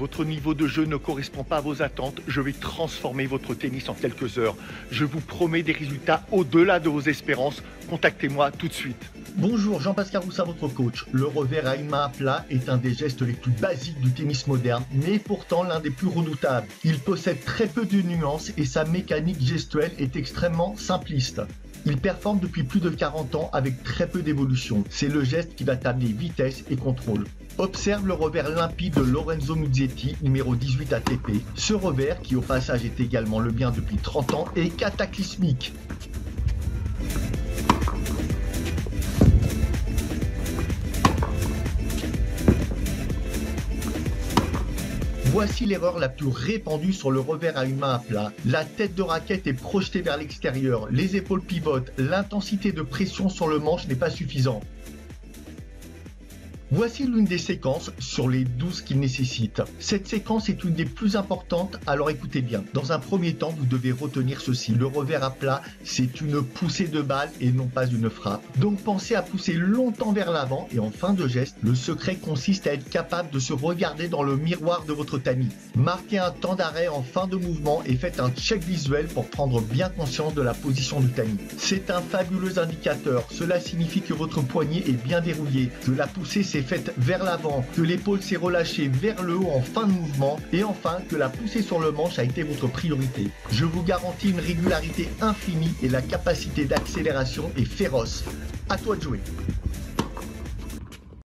Votre niveau de jeu ne correspond pas à vos attentes. Je vais transformer votre tennis en quelques heures. Je vous promets des résultats au-delà de vos espérances. Contactez-moi tout de suite. Bonjour, Jean-Pascal Roussat, votre coach. Le revers à une main à plat est un des gestes les plus basiques du tennis moderne, mais pourtant l'un des plus redoutables. Il possède très peu de nuances et sa mécanique gestuelle est extrêmement simpliste. Il performe depuis plus de 40 ans avec très peu d'évolution. C'est le geste qui va tabler vitesse et contrôle. Observe le revers limpide de Lorenzo Musetti, numéro 18 ATP. Ce revers, qui au passage est également le mien depuis 30 ans, est cataclysmique. Voici l'erreur la plus répandue sur le revers à une main à plat. La tête de raquette est projetée vers l'extérieur, les épaules pivotent, l'intensité de pression sur le manche n'est pas suffisante. Voici l'une des séquences sur les 12 qu'il nécessite. Cette séquence est une des plus importantes, alors écoutez bien. Dans un premier temps, vous devez retenir ceci. Le revers à plat, c'est une poussée de balle et non pas une frappe. Donc pensez à pousser longtemps vers l'avant et en fin de geste, le secret consiste à être capable de se regarder dans le miroir de votre tamis. Marquez un temps d'arrêt en fin de mouvement et faites un check visuel pour prendre bien conscience de la position du tamis. C'est un fabuleux indicateur. Cela signifie que votre poignet est bien verrouillé, que la poussée s'est faite vers l'avant, que l'épaule s'est relâchée vers le haut en fin de mouvement et enfin que la poussée sur le manche a été votre priorité. Je vous garantis une régularité infinie et la capacité d'accélération est féroce. À toi de jouer.